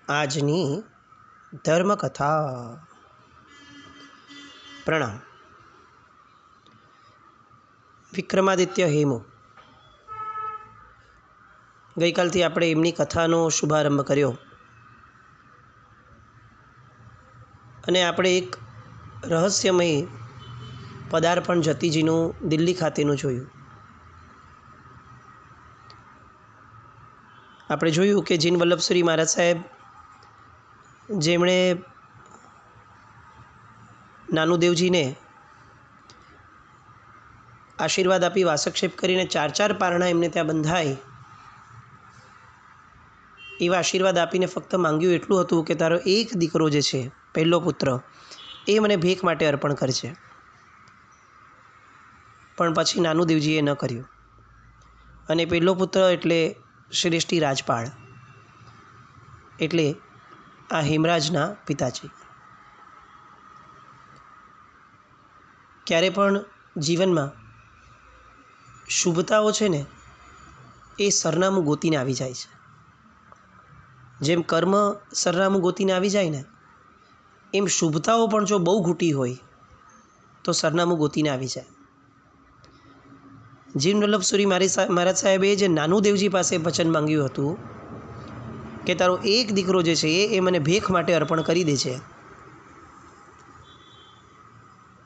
આજની ધર્મકથા. પ્રણામ. વિક્રમાદિત્ય હેમુ. ગઈકાલથી આપણે એમની કથાનો શુભારંભ કર્યો અને આપણે એક રહસ્યમય પદાર્પણ જતીજીનું દિલ્હી ખાતેનું જોયું. આપણે જોયું કે જીન વલ્લભસુરી મહારાજ સાહેબ, જેમણે નાનુદેવજીને આશીર્વાદ આપી વાસક્ષેપ કરીને 4 પારણા એમને ત્યાં બંધાય, એવા આશીર્વાદ આપીને ફક્ત માંગ્યું એટલું હતું કે તારો એક દીકરો જે છે, પહેલો પુત્ર, એ મને ભેખ માટે અર્પણ કરજે. પણ પછી નાનુદેવજીએ ન કર્યું. અને પહેલો પુત્ર એટલે શ્રેષ્ઠી રાજપાળ, એટલે આ હેમરાજના પિતાજી. ક્યારે પણ જીવનમાં શુભતાઓ છે ને, એ સરનામું ગોતીને આવી જાય છે. જેમ કર્મ સરનામું ગોતીને આવી જાય ને, એમ શુભતાઓ પણ જો બહુ ઘૂંટી હોય તો સરનામું ગોતીને આવી જાય. જીન વલ્લભસુરી મહારાજ સાહેબે જે નાનુદેવજી પાસે વચન માંગ્યું હતું કે તારો એક દીકરો જે છે એ મને ભેખ માટે અર્પણ કરી દે છે,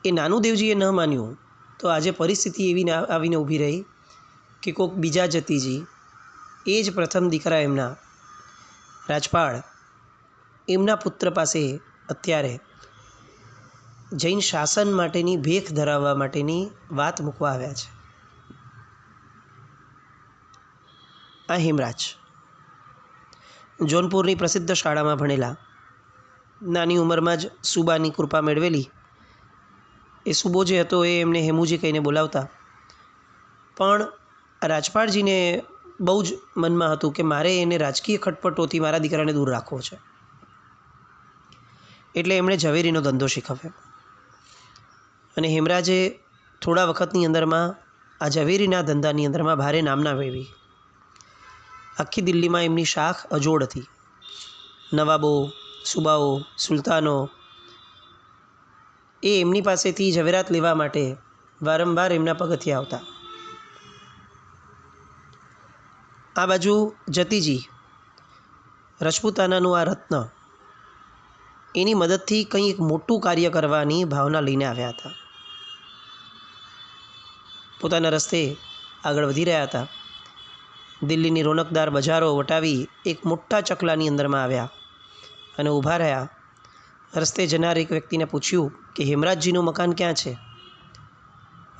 એ નાનુદેવજીએ ન માન્યું તો આજે પરિસ્થિતિ એવી આવીને ઊભી રહી કે કોઈક બીજા જતીજી, એ જ પ્રથમ દીકરા એમના રાજપાળ, એમના પુત્ર પાસે અત્યારે જૈન શાસન માટેની ભેખ ધરાવવા માટેની વાત મૂકવા આવ્યા છે. આ હેમરાજ જોનપુરની પ્રસિદ્ધ શાળામાં ભણેલા, નાની ઉંમરમાં જ સુબાની કૃપા મેળવેલી. એ સુબો જે હતો એ એમને હેમુજી કહીને બોલાવતા. પણ રાજપાળજીને બહુ જ મનમાં હતું કે મારે એને રાજકીય ખટપટોથી મારા દીકરાને દૂર રાખવો છે. એટલે એમણે ઝવેરીનો ધંધો શીખવ્યો. અને હેમરાજે થોડા વખતની અંદરમાં આ ઝવેરીના ધંધાની અંદરમાં ભારે નામના મેળવી. આખી દિલ્હીમાં એમની શાખ અજોડ હતી. નવાબો, સુબાઓ, સુલતાનો એ એમની પાસેથી ઝવેરાત લેવા માટે વારંવાર એમના પગથિયા આવતા. આ બાજુ જતીજી રજપૂતાનાનું આ રત્ન, એની મદદથી કંઈ એક મોટું કાર્ય કરવાની ભાવના લઈને આવ્યા હતા. પોતાના રસ્તે આગળ વધી રહ્યા હતા. દિલ્હીની રોનકદાર બજારો વટાવી એક મોટા ચકલાની અંદરમાં આવ્યા અને ઊભા રહ્યા. રસ્તે જનાર એક વ્યક્તિને પૂછ્યું કે હેમરાજજીનું મકાન ક્યાં છે?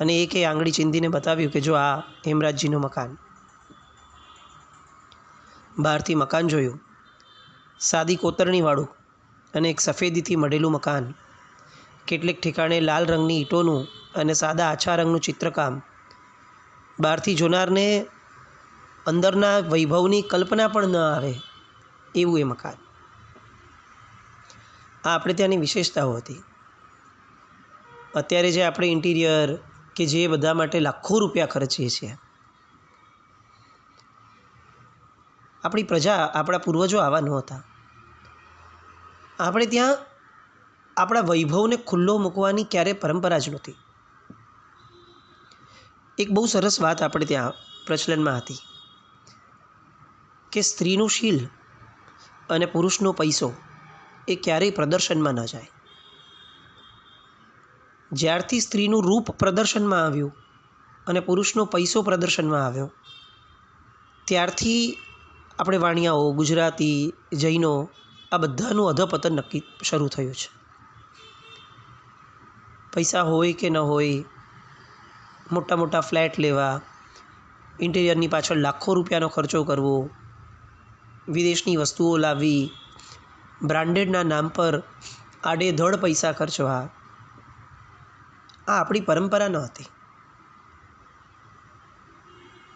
અને એકે આંગળી ચીંધીને બતાવ્યું કે જો આ હેમરાજજીનું મકાન. બહારથી મકાન જોયું. સાદી કોતરણીવાળું અને એક સફેદીથી મઢેલું મકાન. કેટલેક ઠેકાણે લાલ રંગની ઈંટોનું અને સાદા આછા રંગનું ચિત્રકામ. બહારથી જોનારને અંદરના વૈભવની કલ્પના પણ ન આવે એવું એ મકાન. આ આપણે ત્યાંની વિશેષતાઓ હતી. અત્યારે જે આપણે ઇન્ટિરિયર કે જે બધા માટે લાખો રૂપિયા ખર્ચીએ છીએ, આપણી પ્રજા, આપણા પૂર્વજો આવા નહોતા. આપણે ત્યાં આપણા વૈભવને ખુલ્લો મૂકવાની ક્યારેય પરંપરા જ નહોતી. એક બહુ સરસ વાત આપણે ત્યાં પ્રચલનમાં હતી કે સ્ત્રીનું શીલ અને પુરુષનો પૈસો એ ક્યારેય પ્રદર્શનમાં ન જાય. જ્યારથી સ્ત્રીનું રૂપ પ્રદર્શનમાં આવ્યું અને પુરુષનો પૈસો પ્રદર્શનમાં આવ્યો, ત્યારથી આપણે વાણિયાઓ, ગુજરાતી, જૈનો, આ બધાનું અધપતન નક્કી શરૂ થયું છે. પૈસા હોય કે ન હોય, મોટા મોટા ફ્લેટ લેવા, ઇન્ટિરિયરની પાછળ લાખો રૂપિયાનો ખર્ચો કરવો, વિદેશની વસ્તુઓ લાવવી, બ્રાન્ડેડના નામ પર આડેધડ પૈસા ખર્ચવા, આ આપણી પરંપરા ન હતી.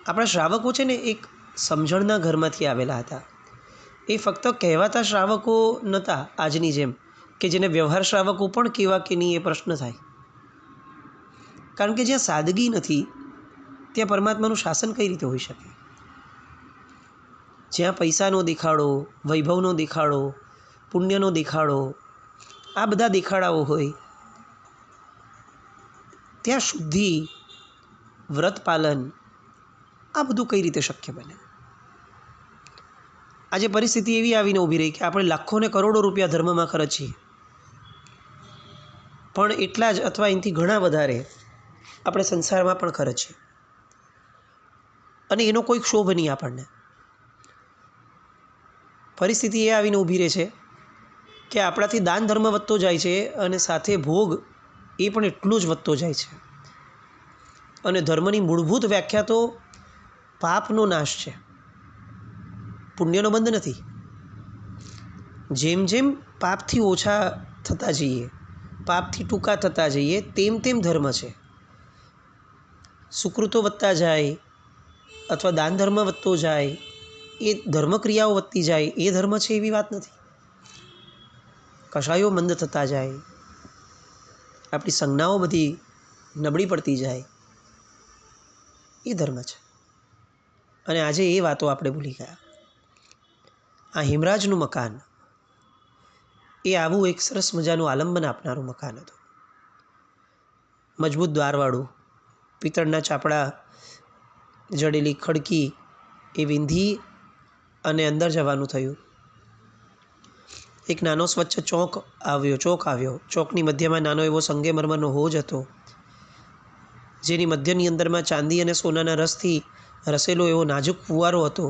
આપણા શ્રાવકો છે ને, એક સમજણના ઘરમાંથી આવેલા હતા. એ ફક્ત કહેવાતા શ્રાવકો નહોતા આજની જેમ, કે જેને વ્યવહાર શ્રાવકો પણ કેવા કે નહીં એ પ્રશ્ન થાય. કારણ કે જ્યાં સાદગી નથી ત્યાં પરમાત્માનું શાસન કઈ રીતે હોઈ શકે? જ્યાં પૈસાનો દેખાડો, વૈભવનો દેખાડો, પુણ્યનો દેખાડો, આ બધા દેખાડાઓ હોય, ત્યાં શુદ્ધિ, વ્રત પાલન, આ બધું કઈ રીતે શક્ય બને? આજે પરિસ્થિતિ એવી આવીને ઊભી રહી કે આપણે લાખો ને કરોડો રૂપિયા ધર્મમાં ખર્ચીએ, પણ એટલા જ અથવા એનાથી ઘણા વધારે આપણે સંસારમાં પણ ખર્ચીએ, અને એનો કોઈ ક્ષોભ નહીં આપણને. પરિસ્થિતિ એ આવીને ઊભી રહે છે કે આપણાથી દાન ધર્મ વધતો જાય છે અને સાથે ભોગ એ પણ એટલો જ વધતો જાય છે. અને ધર્મની મૂળભૂત વ્યાખ્યા તો પાપનો નાશ છે, પુણ્યનો બંધ નથી. જેમ જેમ પાપથી ઓછા થતા જઈએ, પાપથી ટૂંકા થતા જઈએ, તેમ તેમ ધર્મ છે. સુકૃતો વધતા જાય અથવા દાન ધર્મ વધતો જાય, એ ધર્મક્રિયાઓ વધતી જાય, એ ધર્મ છે એવી વાત નથી. કશાયો મંદ થતા જાય, આપણી સંજ્ઞાઓ બધી નબળી પડતી જાય, એ ધર્મ છે. અને આજે એ વાતો આપણે ભૂલી ગયા. આ હિમરાજનું મકાન એ આવું એક સરસ મજાનું આલંબન આપનારું મકાન હતું. મજબૂત દ્વારવાળું, પિત્તળના ચાપડા જડેલી ખડકી એ વિંધી અને અંદર જવાનું થયું. એક નાનો સ્વચ્છ ચોક આવ્યો. ચોકની મધ્યમાં નાનો એવો સંગેમરમરનો હોજ હતો, જેની મધ્યની અંદરમાં ચાંદી અને સોનાના રસથી રસેલો એવો નાજુક ફુવારો હતો.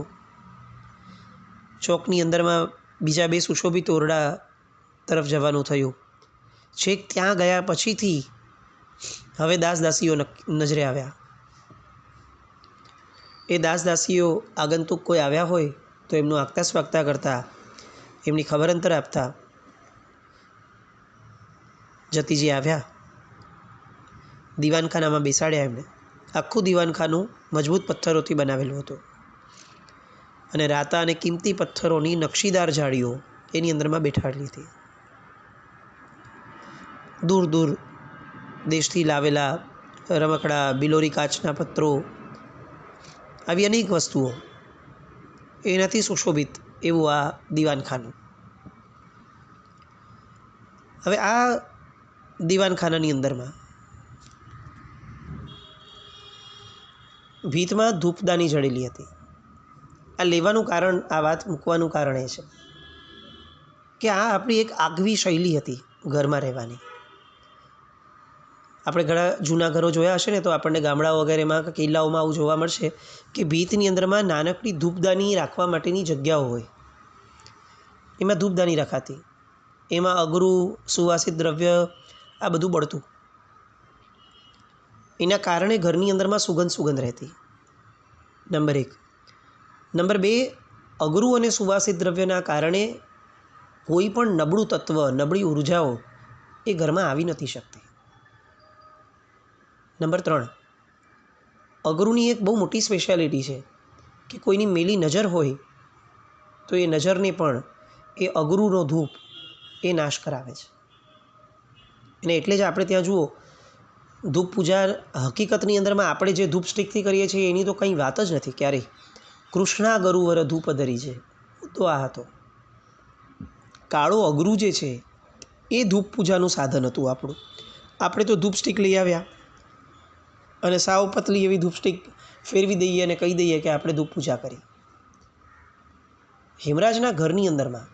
ચોકની અંદરમાં બીજા 2 સુશોભિત ઓરડા તરફ જવાનું થયું. છેક ત્યાં ગયા પછીથી હવે દાસદાસીઓ નજરે આવ્યા. એ દાસદાસીઓ આગંતુક કોઈ આવ્યા હોય તો એમનું આગતા સ્વાગતા કરતા, એમની ખબર અંતર આપતા. જતીજી આવ્યા, દીવાનખાનામાં બેસાડ્યા એમને. આખું દીવાનખાનું મજબૂત પથ્થરોથી બનાવેલું હતું અને રાતા અને કિંમતી પથ્થરોની નકશીદાર જાળીઓ એની અંદરમાં બેઠાડેલી હતી. દૂર દૂર દેશથી લાવેલા રમકડા, બિલોરી કાચના પત્રો, આવી અનેક વસ્તુઓ, એનાથી સુશોભિત એવું આ દીવાનખાનું. હવે આ દીવાનખાનાની અંદરમાં ભીતમાં ધૂપદાની જડેલી હતી. આ લેવાનું કારણ, આ વાત મૂકવાનું કારણ એ છે કે આ આપણી એક આગવી શૈલી હતી ઘરમાં રહેવાની. આપણે ઘણા જૂના ઘરો જોયા હશે ને, તો આપણને ગામડાઓ વગેરેમાં કિલ્લાઓમાં આવું જોવા મળશે કે ભીતની અંદરમાં નાનકડી ધૂપદાની રાખવા માટેની જગ્યાઓ હોય. એમાં ધૂપદાની રખાતી, એમાં અગરું, સુવાસિત દ્રવ્ય, આ બધું બળતું. એના કારણે ઘરની અંદરમાં સુગંધ રહેતી. નંબર 1. નંબર 2, અગરું અને સુવાસિત દ્રવ્યના કારણે કોઈ પણ નબળું તત્વ, નબળી ઉર્જાઓ એ ઘરમાં આવી નથી શકતી. નંબર 3, અગરુની એક બહુ મોટી સ્પેશિયાલિટી છે કે કોઈની મેલી નજર હોય તો એ નજરને પણ એ અગરુનો ધૂપ એ નાશ કરાવે છે. અને એટલે જ આપણે ત્યાં જુઓ, ધૂપ પૂજા હકીકતની અંદરમાં આપણે જે ધૂપ સ્ટિકથી કરીએ છીએ એની તો કંઈ વાત જ નથી ક્યારેય. કૃષ્ણા ગરુવર ધૂપ ધરી છે, તો આ હતો. કાળો અગરું જે છે એ ધૂપ પૂજાનું સાધન હતું આપણું. આપણે તો ધૂપ સ્ટિક લઈ આવ્યા અને સાવ પતલી એવી ધૂપ સ્ટિક ફેરવી દઈએ અને કહી દઈએ કે આપણે ધૂપ પૂજા કરી. હિમરાજના ઘરની અંદરમાં,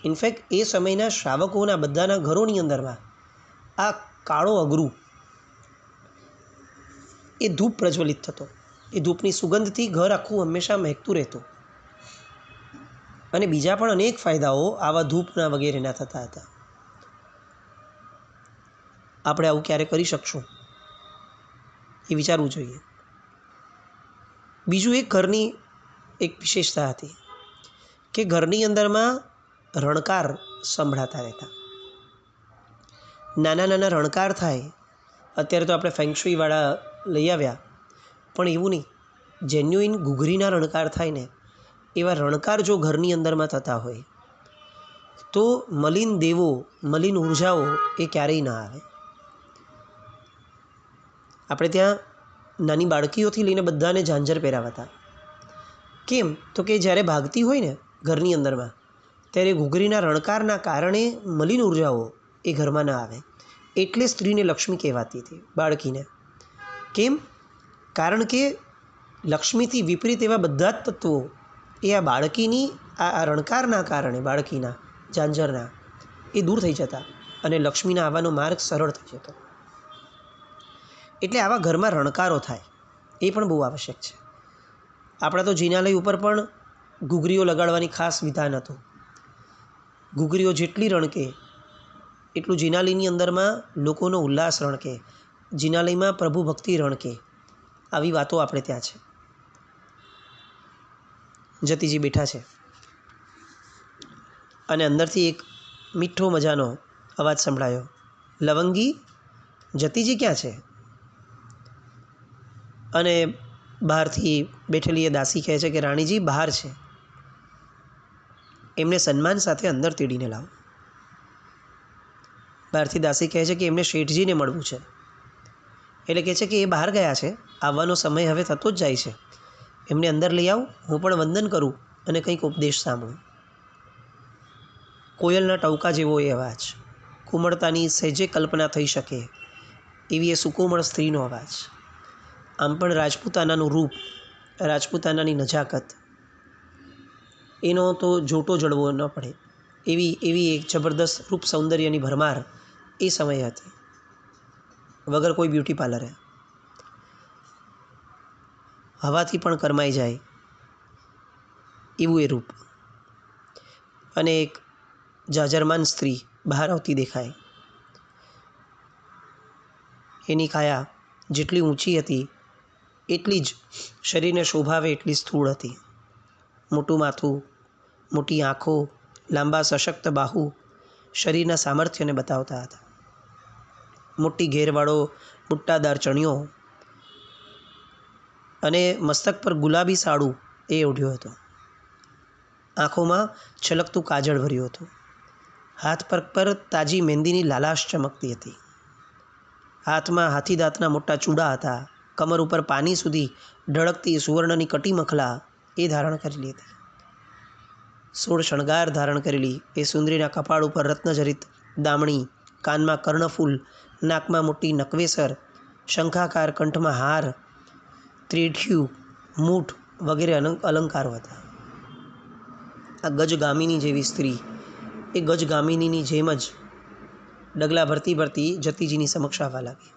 ઇનફેક્ટ એ સમયના શ્રાવકોના બધાના ઘરોની અંદરમાં આ કાળો અગરું એ ધૂપ પ્રજ્વલિત થતો. એ ધૂપની સુગંધથી ઘર આખું હંમેશા મહેકતું રહેતું. અને બીજા પણ અનેક ફાયદાઓ આવા ધૂપના વગેરેના થતા હતા. આપણે આવું ક્યારે કરી શકશું એ વિચારવું જોઈએ. બીજું એક ઘરની એક વિશેષતા હતી કે ઘરની અંદરમાં રણકાર સંભળાતા રહેતા. નાના નાના રણકાર થાય. અત્યારે તો આપણે ફેંગશુઈવાળા લઈ આવ્યા, પણ એવું નહીં, જેન્યુઇન ઘૂઘરીના રણકાર થાય ને, એવા રણકાર જો ઘરની અંદરમાં થતા હોય તો મલિન દેવો, મલિન ઉર્જાઓ એ ક્યારેય ના આવે. આપણે ત્યાં નાની બાળકીઓથી લઈને બધાને ઝાંઝર પહેરાવાતા. કેમ તો કે જ્યારે ભાગતી હોય ને ઘરની અંદરમાં ત્યારે ઘૂઘરીના રણકારના કારણે મલિન ઉર્જાઓ એ ઘરમાં ન આવે, એટલે સ્ત્રીને લક્ષ્મી કહેવાતી હતી બાળકીને. કેમ? કારણ કે લક્ષ્મીથી વિપરીત એવા બધા જ તત્વો એ આ બાળકીની આ રણકારના કારણે બાળકીના ઝાંઝરના એ દૂર થઈ જતા અને લક્ષ્મીના આવવાનો માર્ગ સરળ થઈ જતો. એટલે આવા ઘરમાં રણકારો થાય એ પણ બહુ આવશ્યક છે. આપણા તો જિનાલય ઉપર પણ ઘૂઘરીઓ લગાડવાની ખાસ વિધાન હતું. ઘૂઘરીઓ જેટલી રણકે એટલું જિનાલયની અંદરમાં લોકોનો ઉલ્લાસ રણકે, જિનાલયમાં પ્રભુ ભક્તિ રણકે, આવી વાતો આપણે ત્યાં છે. જતીજી બેઠા છે અને અંદરથી એક મીઠો મજાનો અવાજ સંભળાયો, લવંગી, જતીજી ક્યાં છે? અને બહારથી બેઠેલી એ દાસી કહે છે કે રાણીજી બહાર છે, એમને સન્માન સાથે અંદર તેડીને લાવો. બહારથી દાસી કહે છે કે એમને શેઠજીને મળવું છે. એટલે કહે છે કે એ બહાર ગયા છે, આવવાનો સમય હવે થતો જ જાય છે, એમને અંદર લઈ આવો, હું પણ વંદન કરું અને કંઈક ઉપદેશ સાંભળું. કોયલના ટવકા જેવો એ અવાજ, કુમળતાની સહેજે કલ્પના થઈ શકે એવી એ સુકોમળ સ્ત્રીનો અવાજ. આમ પણ રાજપૂતાનાનું રૂપ, રાજપૂતાનાની નજાકત, એનો તો જોટો જડવો ન પડે એવી એક જબરદસ્ત રૂપ સૌંદર્યની ભરમાર એ સમયે હતી, વગર કોઈ બ્યુટી પાર્લરે. હવાથી પણ કરમાઈ જાય એવું એ રૂપ. અને એક જાજરમાન સ્ત્રી બહાર આવતી દેખાય. એની કાયા જેટલી ઊંચી હતી એટલી જ શરીરને શોભાવે એટલી સ્થૂળ હતી. મોટું માથું, મોટી આંખો, લાંબા સશક્ત બાહુ શરીરના સામર્થ્યને બતાવતા હતા. મોટી ઘેરવાળો બુટ્ટાદાર ચણિયો અને મસ્તક પર ગુલાબી સાડું એ ઓઢ્યો હતો. આંખોમાં છલકતું કાજળ ભર્યું હતું. હાથ પગ પર તાજી મહેંદીની લાલાશ ચમકતી હતી. હાથમાં હાથીદાંતના મોટા ચૂડા હતા. કમર ઉપર પાની સુધી ઢળકતી સુવર્ણની કટી મખલા એ ધારણ કરેલી હતી. 16 શણગાર ધારણ કરેલી એ સુંદરીના કપાળ ઉપર રત્નજડિત દામણી, કાનમાં કર્ણફૂલ, નાકમાં મોટી નકવેસર, શંખાકાર કંઠમાં હાર, ત્રેઢિયું, મૂઠ વગેરે અલંકારો હતા. આ ગજગામિની જેવી સ્ત્રી એ ગજગામિનીની જેમ જ ડગલા ભરતી ભરતી જતીજીની સમક્ષ આવવા લાગી.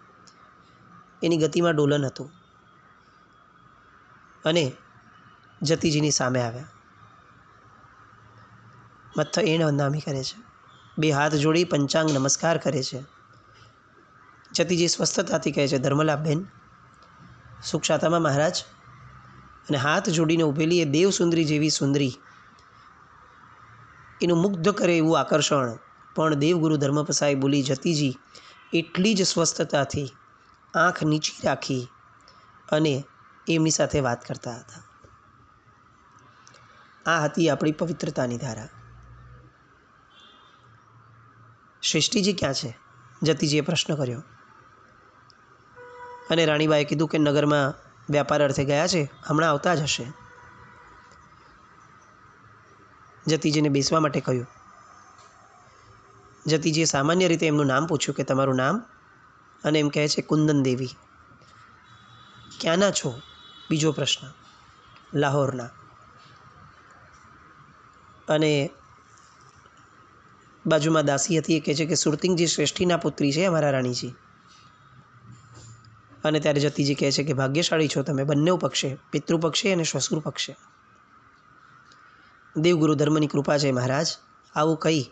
એની ગતિમાં ડોલન હતું અને જતીજીની સામે આવ્યા. મથ્થ એણ વંદામી કરે છે, બે હાથ જોડી પંચાંગ નમસ્કાર કરે છે. જતીજી સ્વસ્થતાથી કહે છે, ધર્મલાભબેન, સુખશાતામાં મહારાજ. અને હાથ જોડીને ઊભેલી એ દેવસુંદરી જેવી સુંદરી, એનું મુગ્ધ કરે એવું આકર્ષણ પણ દેવગુરુ ધર્મપસાઈ બોલી જતીજી એટલી જ સ્વસ્થતાથી આંખ નીચી રાખી અને એમની સાથે વાત કરતા હતા. આ હતી આપણી પવિત્રતાની ધારા. શ્રેષ્ઠીજી ક્યાં છે? જતીજીએ પ્રશ્ન કર્યો. અને રાણીબાએ કીધું કે નગરમાં વ્યાપાર અર્થે ગયા છે, હમણાં આવતા જ હશે. જતીજીને બેસવા માટે કહ્યું. જતીજીએ સામાન્ય રીતે એમનું નામ પૂછ્યું કે તમારું નામ? અને એમ કહે છે કુંદન દેવી. ક્યાંના છો? બીજો પ્રશ્ન. લાહોરના. અને બાજુમાં દાસી હતી એ કહે છે કે સુરતિંગજી શ્રેષ્ઠીના પુત્રી છે અમારા રાણીજી. અને ત્યારે જતીજી કહે છે કે ભાગ્યશાળી છો તમે બંને પક્ષે, પિતૃપક્ષે અને શ્વશુર પક્ષે. દેવગુરુ ધર્મની કૃપા છે મહારાજ. આવું કહી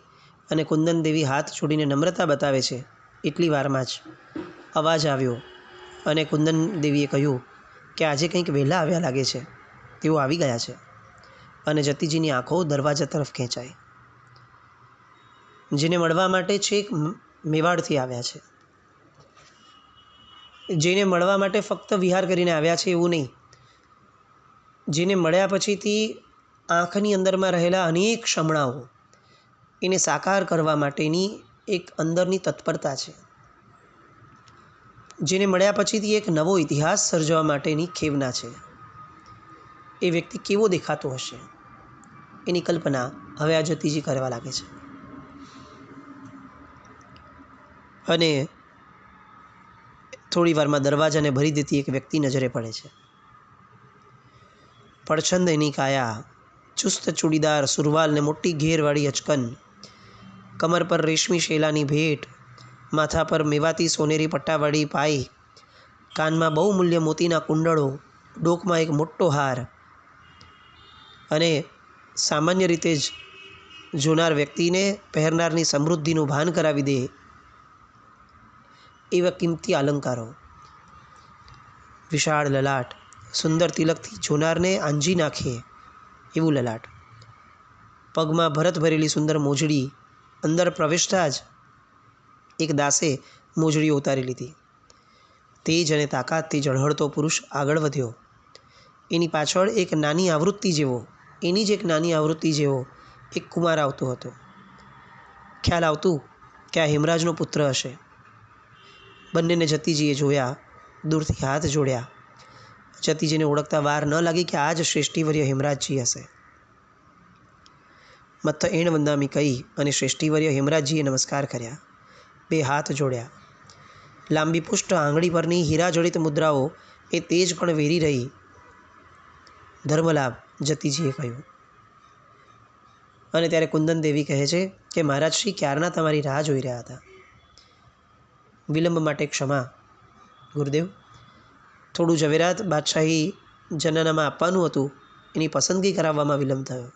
અને કુંદન દેવી હાથ છોડીને નમ્રતા બતાવે છે. એટલી વારમાં જ અવાજ આવ્યો અને કુંદન દેવીએ કહ્યું કે આજે કંઈક વહેલા આવ્યા લાગે છે, તેઓ આવી ગયા છે. અને જતીજીની આંખો દરવાજા તરફ ખેંચાઈ. જેને મળવા માટે છેક મેવાડથી આવ્યા છે, જેને મળવા માટે ફક્ત વિહાર કરીને આવ્યા છે એવું નહીં, જેને મળ્યા પછીથી આંખની અંદરમાં રહેલા અનેક શમણાઓ એને સાકાર કરવા માટેની એક અંદરની તત્પરતા છે, જેને મળ્યા પછીથી એક નવો ઇતિહાસ સર્જવા માટેની ખેવના છે. એ વ્યક્તિ કેવો દેખાતો હશે એની કલ્પના હવે આ જતીજી કરવા લાગે છે. અને થોડી વારમાં દરવાજાને ભરી દેતી એક વ્યક્તિ નજરે પડે છે. પડછંદ એની કાયા, ચુસ્ત ચૂડીદાર સુરવાલ ને મોટી ઘેરવાળી અચકન, કમર પર રેશમી શેલાની ભેટ, માથા પર મેવાતી સોનેરી પટ્ટાવાળી પાઈ, કાનમાં બહુમૂલ્ય મોતીના કુંડળો, ડોકમાં એક મોટો હાર અને સામાન્ય રીતે જ જોનાર વ્યક્તિને પહેરનારની સમૃદ્ધિનું ભાન કરાવી દે એવા કિંમતી અલંકારો, વિશાળ લલાટ, સુંદર તિલકથી જોનારને આંજી નાખે એવું લલાટ, પગમાં ભરત ભરેલી સુંદર મોજડી, અંદર પ્રવેશતા જ એક દાસે મોજડીઓ ઉતારી લીધી. તેજ અને તાકાતથી ઝળહળતો પુરુષ આગળ વધ્યો. એની પાછળ એક નાની આવૃત્તિ જેવો એક કુમાર આવતો હતો. ખ્યાલ આવતું કે આ હેમરાજનો પુત્ર હશે. બંનેને જતીજીએ જોયા, દૂરથી હાથ જોડ્યા. જતીજીને ઓળખતા વાર ન લાગી કે આ જ શ્રેષ્ઠીવર્ય હેમરાજજી હશે. મત્થ એણ વંદામી કહી અને શ્રેષ્ઠીવર્ય હેમરાજજીએ નમસ્કાર કર્યા, બે હાથ જોડ્યા. લાંબી પુષ્ટ આંગળી પરની હીરાજડિત મુદ્રાઓ એ તેજ પણ વેરી રહી. ધર્મલાભ, જતીજીએ કહ્યું. અને ત્યારે કુંદન દેવી કહે છે કે મહારાજ શ્રી ક્યારના તમારી રાહ જોઈ રહ્યા હતા. વિલંબ માટે ક્ષમા ગુરુદેવ. થોડું ઝવેરાત બાદશાહી જનાનામાં આપવાનું હતું, એની પસંદગી કરાવવામાં વિલંબ થયો.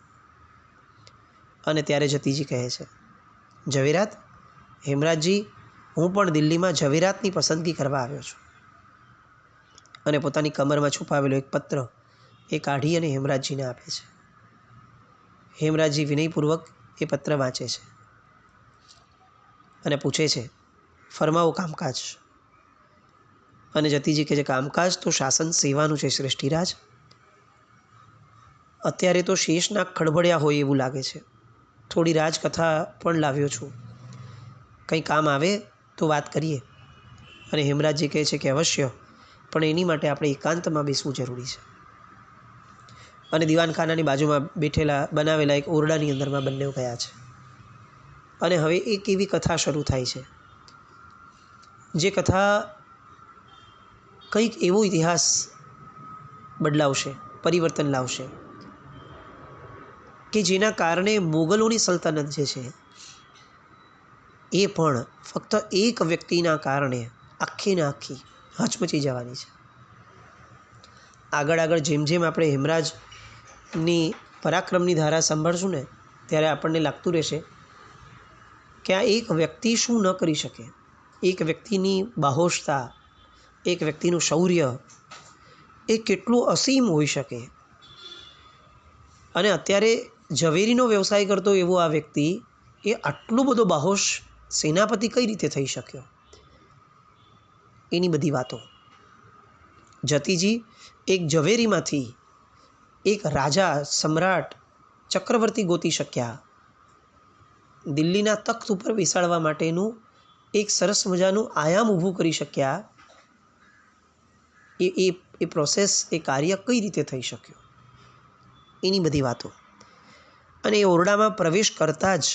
અને ત્યારે જતીજી કહે છે, ઝવેરાત? હેમરાજજી, હું પણ દિલ્હીમાં ઝવેરાતની પસંદગી કરવા આવ્યો છું. અને પોતાની કમરમાં છુપાવેલો એક પત્ર એ કાઢી અને હેમરાજજીને આપે છે. હેમરાજજી વિનયપૂર્વક એ પત્ર વાંચે છે અને પૂછે છે, ફરમાવો કામકાજ. અને જતીજી કહે છે, કામકાજ તો શાસન સેવાનું છે શ્રેષ્ઠીરાજ. અત્યારે તો શેષનાગ ખડબડ્યા હોય એવું લાગે છે. થોડી રાજકથા પણ લાવ્યો છું, કંઈ કામ આવે તો વાત કરીએ. અને હેમરાજજી કહે છે કે અવશ્ય, પણ એની માટે આપણે એકાંતમાં બેસવું જરૂરી છે. અને દીવાનખાનાની બાજુમાં બનાવેલા એક ઓરડાની અંદરમાં બંને ગયા છે. અને હવે એક એવી કથા શરૂ થાય છે, જે કથા કંઈક એવો ઇતિહાસ બદલાવશે, પરિવર્તન લાવશે, કે જેના કારણે મોગલોની સલ્તનત જે છે એ પણ ફક્ત એક વ્યક્તિના કારણે આખી ને આખી હચમચી જવાની છે. આગળ જેમ જેમ આપણે હેમરાજની પરાક્રમની ધારા સાંભળશું ને, ત્યારે આપણને લાગતું રહેશે કે આ એક વ્યક્તિ શું ન કરી શકે. એક વ્યક્તિની બાહોશતા, એક વ્યક્તિનું શૌર્ય એ કેટલું અસીમ હોઈ શકે. અને અત્યારે ઝવેરીનો વ્યવસાય કરતો એવો આ વ્યક્તિ એ આટલો બધો બાહોશ સેનાપતિ કઈ રીતે થઈ શક્યો, એની બધી વાતો. જતીજી એક ઝવેરીમાંથી એક રાજા, સમ્રાટ, ચક્રવર્તી ગોતી શક્યા. દિલ્હીના તખ્ત ઉપર બેસાડવા માટેનું એક સરસ મજાનું આયામ ઊભું કરી શક્યા. એ પ્રોસેસ, એ કાર્ય કઈ રીતે થઈ શક્યું, એની બધી વાતો. અને એ ઓરડામાં પ્રવેશ કરતાં જ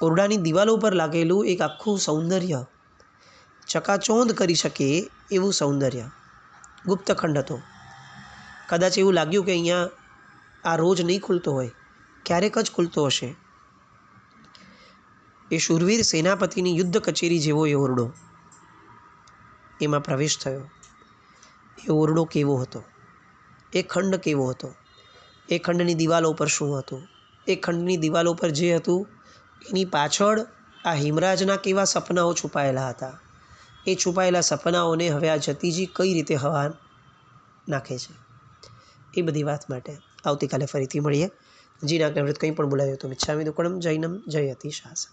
ઓરડાની દિવાલો પર લાગેલું એક આખું સૌંદર્ય, ચકાચોંધ કરી શકે એવું સૌંદર્ય, ગુપ્તખંડ હતો. કદાચ એવું લાગ્યું કે અહીંયા આ રોજ નહીં ખુલતો હોય, ક્યારેક જ ખુલતો હશે. એ શૂરવીર સેનાપતિની યુદ્ધ કચેરી જેવો એ ઓરડો, એમાં પ્રવેશ થયો. એ ઓરડો કેવો હતો, એ ખંડ કેવો હતો, એ ખંડની દિવાલો પર શું હતું, એ ખંડની દિવાલો પર જે હતું એની પાછળ આ હિમરાજના કેવા સપનાઓ છુપાયેલા હતા. એ છુપાયેલા સપનાઓને હવે આ જતીજી કઈ રીતે હવા નાખે છે, એ બધી વાત માટે આવતીકાલે ફરીથી મળીએ. જીના કંઈ પણ બોલાવ્યો તો મિચ્છામિ દુક્કડમ. જૈનમ જયતિ શાસન.